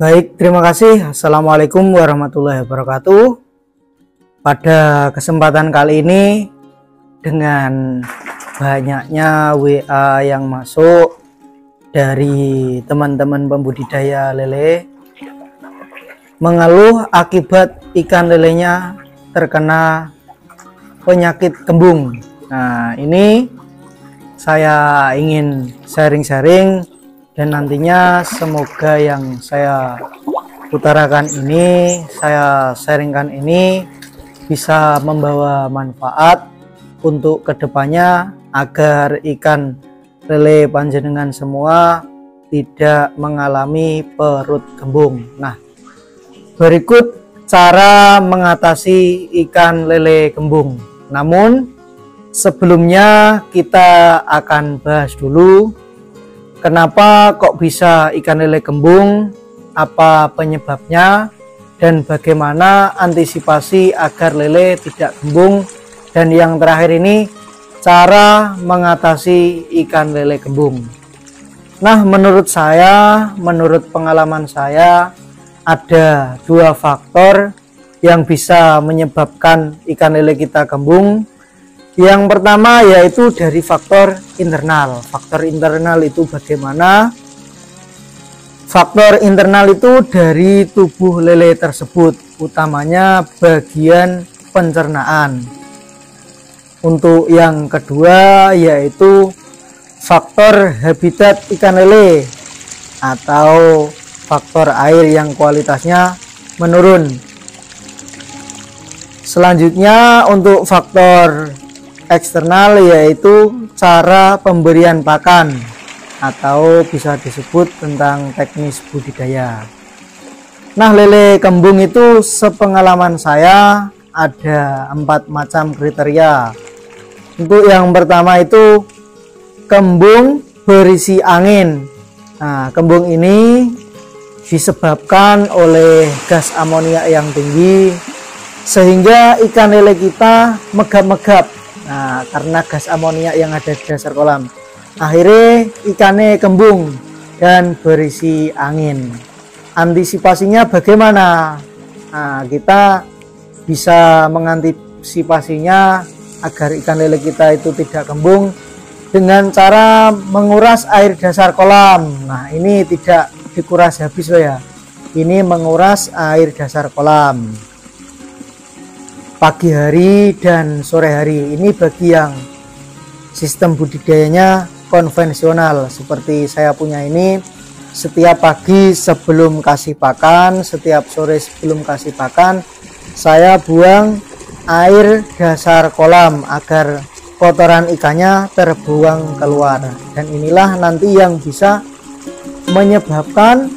Baik, terima kasih. Assalamualaikum warahmatullahi wabarakatuh. Pada kesempatan kali ini, dengan banyaknya WA yang masuk dari teman-teman pembudidaya lele mengeluh akibat ikan lelenya terkena penyakit kembung. Nah, ini saya ingin sharing-sharing dan nantinya semoga yang saya utarakan ini, saya sharingkan ini bisa membawa manfaat untuk kedepannya agar ikan lele panjenengan semua tidak mengalami perut kembung. Nah, berikut cara mengatasi ikan lele kembung. Namun sebelumnya kita akan bahas dulu kenapa kok bisa ikan lele kembung, apa penyebabnya, dan bagaimana antisipasi agar lele tidak kembung, dan yang terakhir ini cara mengatasi ikan lele kembung. Nah, menurut saya, menurut pengalaman saya, ada dua faktor yang bisa menyebabkan ikan lele kita kembung. Yang pertama yaitu dari faktor internal. Faktor internal itu bagaimana? Faktor internal itu dari tubuh lele tersebut, utamanya bagian pencernaan. Untuk yang kedua yaitu faktor habitat ikan lele atau faktor air yang kualitasnya menurun. Selanjutnya untuk faktor eksternal yaitu cara pemberian pakan atau bisa disebut tentang teknis budidaya. Nah, lele kembung itu sepengalaman saya ada 4 macam kriteria. Untuk yang pertama itu kembung berisi angin. Nah, kembung ini disebabkan oleh gas amonia yang tinggi sehingga ikan lele kita megap-megap. Nah, karena gas amonia yang ada di dasar kolam, akhirnya ikannya kembung dan berisi angin. Antisipasinya bagaimana? Nah, kita bisa mengantisipasinya agar ikan lele kita itu tidak kembung dengan cara menguras air dasar kolam. Nah, ini tidak dikuras habis loh ya. Ini menguras air dasar kolam pagi hari dan sore hari. Ini bagi yang sistem budidayanya konvensional seperti saya punya ini. Setiap pagi sebelum kasih pakan, setiap sore sebelum kasih pakan, saya buang air dasar kolam agar kotoran ikannya terbuang keluar. Dan inilah nanti yang bisa menyebabkan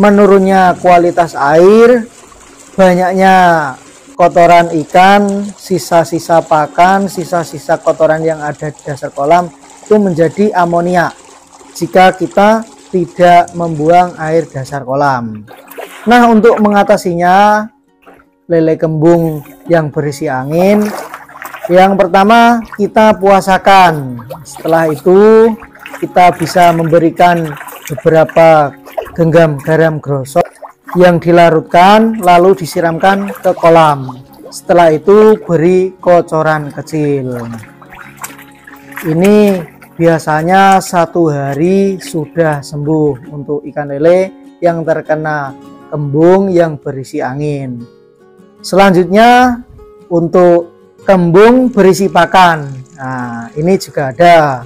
menurunnya kualitas air, banyaknya kotoran ikan, sisa-sisa pakan, sisa-sisa kotoran yang ada di dasar kolam itu menjadi amonia jika kita tidak membuang air dasar kolam. Nah, untuk mengatasinya lele kembung yang berisi angin, yang pertama kita puasakan. Setelah itu kita bisa memberikan beberapa genggam garam grosok yang dilarutkan lalu disiramkan ke kolam. Setelah itu beri kocoran kecil. Ini biasanya 1 hari sudah sembuh untuk ikan lele yang terkena kembung yang berisi angin. Selanjutnya untuk kembung berisi pakan. Nah, ini juga ada.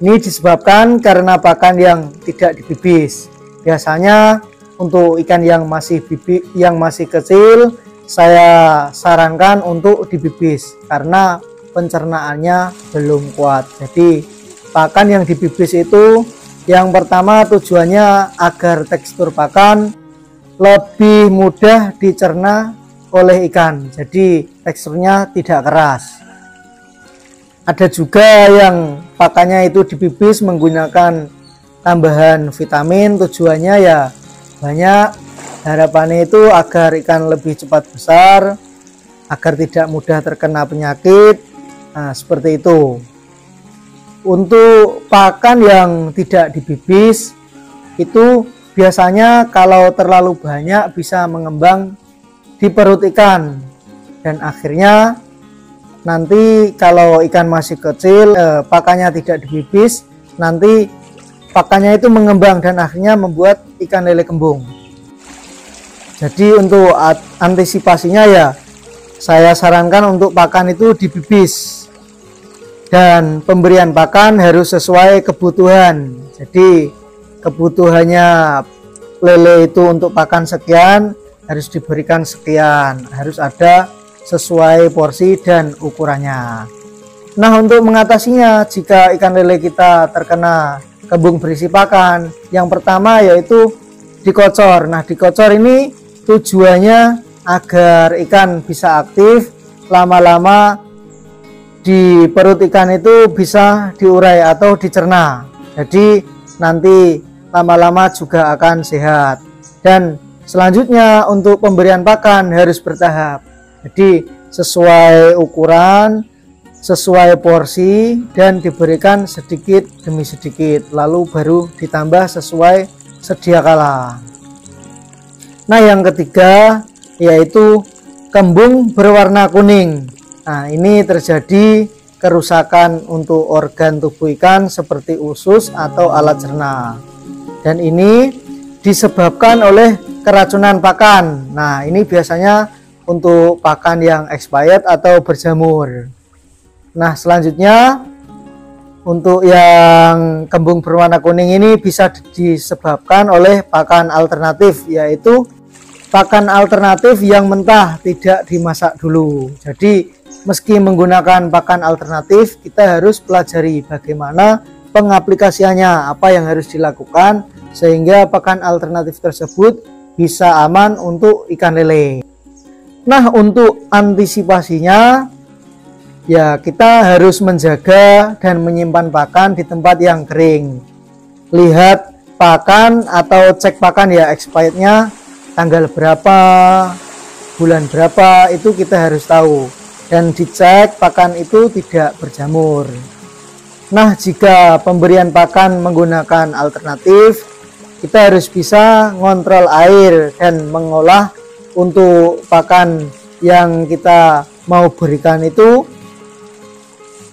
Ini disebabkan karena pakan yang tidak dibibis. Biasanya untuk ikan yang masih kecil, saya sarankan untuk dibibis karena pencernaannya belum kuat. Jadi pakan yang dibibis itu yang pertama tujuannya agar tekstur pakan lebih mudah dicerna oleh ikan, jadi teksturnya tidak keras. Ada juga yang pakannya itu dibibis menggunakan tambahan vitamin, tujuannya ya banyak, harapannya itu agar ikan lebih cepat besar, agar tidak mudah terkena penyakit. Nah, seperti itu. Untuk pakan yang tidak dibibis itu biasanya kalau terlalu banyak bisa mengembang di perut ikan, dan akhirnya nanti kalau ikan masih kecil, pakannya tidak dibibis, nanti pakannya itu mengembang dan akhirnya membuat ikan lele kembung. Jadi untuk antisipasinya ya, saya sarankan untuk pakan itu dibibis, dan pemberian pakan harus sesuai kebutuhan. Jadi kebutuhannya lele itu untuk pakan sekian, harus diberikan sekian, harus ada sesuai porsi dan ukurannya. Nah, untuk mengatasinya jika ikan lele kita terkena kembung berisi pakan, yang pertama yaitu dikocor. Nah, dikocor ini tujuannya agar ikan bisa aktif, lama-lama di perut ikan itu bisa diurai atau dicerna. Jadi nanti lama-lama juga akan sehat. Dan selanjutnya untuk pemberian pakan harus bertahap. Jadi sesuai ukuran, sesuai porsi, dan diberikan sedikit demi sedikit, lalu baru ditambah sesuai sedia kala. Nah, yang ketiga yaitu kembung berwarna kuning. Nah, ini terjadi kerusakan untuk organ tubuh ikan seperti usus atau alat cerna, dan ini disebabkan oleh keracunan pakan. Nah, ini biasanya untuk pakan yang expired atau berjamur. Nah, selanjutnya untuk yang kembung berwarna kuning ini bisa disebabkan oleh pakan alternatif, yaitu pakan alternatif yang mentah, tidak dimasak dulu. Jadi meski menggunakan pakan alternatif, kita harus pelajari bagaimana pengaplikasiannya, apa yang harus dilakukan sehingga pakan alternatif tersebut bisa aman untuk ikan lele. Nah, untuk antisipasinya ya, kita harus menjaga dan menyimpan pakan di tempat yang kering. Lihat pakan atau cek pakan ya, expirednya tanggal berapa, bulan berapa, itu kita harus tahu, dan dicek pakan itu tidak berjamur. Nah, jika pemberian pakan menggunakan alternatif, kita harus bisa ngontrol air dan mengolah untuk pakan yang kita mau berikan itu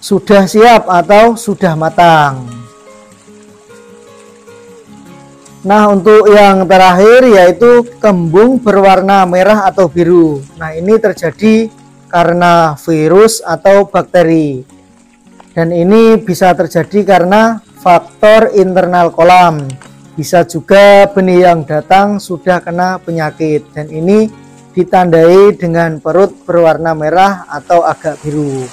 sudah siap atau sudah matang. Nah, untuk yang terakhir yaitu kembung berwarna merah atau biru. Nah, ini terjadi karena virus atau bakteri, dan ini bisa terjadi karena faktor internal kolam. Bisa juga benih yang datang sudah kena penyakit, dan ini ditandai dengan perut berwarna merah atau agak biru.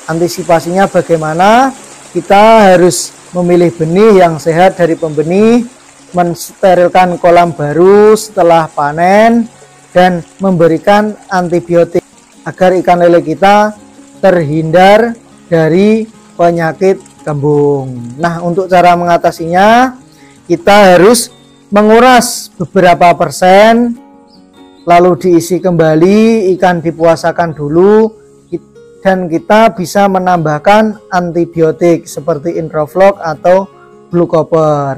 Antisipasinya bagaimana? Kita harus memilih benih yang sehat dari pembenih, mensterilkan kolam baru setelah panen, dan memberikan antibiotik agar ikan lele kita terhindar dari penyakit kembung. Nah, untuk cara mengatasinya, kita harus menguras beberapa persen, lalu diisi kembali, ikan dipuasakan dulu, dan kita bisa menambahkan antibiotik seperti Interfloc atau Blue Copper.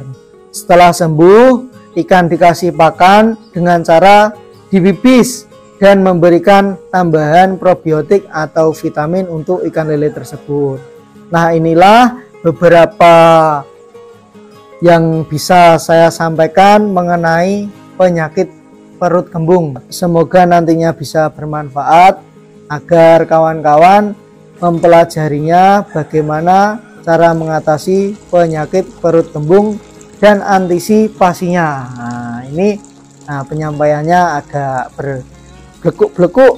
Setelah sembuh, ikan dikasih pakan dengan cara dibibis dan memberikan tambahan probiotik atau vitamin untuk ikan lele tersebut. Nah, inilah beberapa yang bisa saya sampaikan mengenai penyakit perut kembung. Semoga nantinya bisa bermanfaat agar kawan-kawan mempelajarinya bagaimana cara mengatasi penyakit perut kembung dan antisipasinya. Nah, ini penyampaiannya agak berblekuk-blekuk,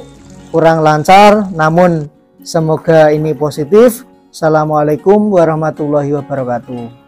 kurang lancar, namun semoga ini positif. Assalamualaikum warahmatullahi wabarakatuh.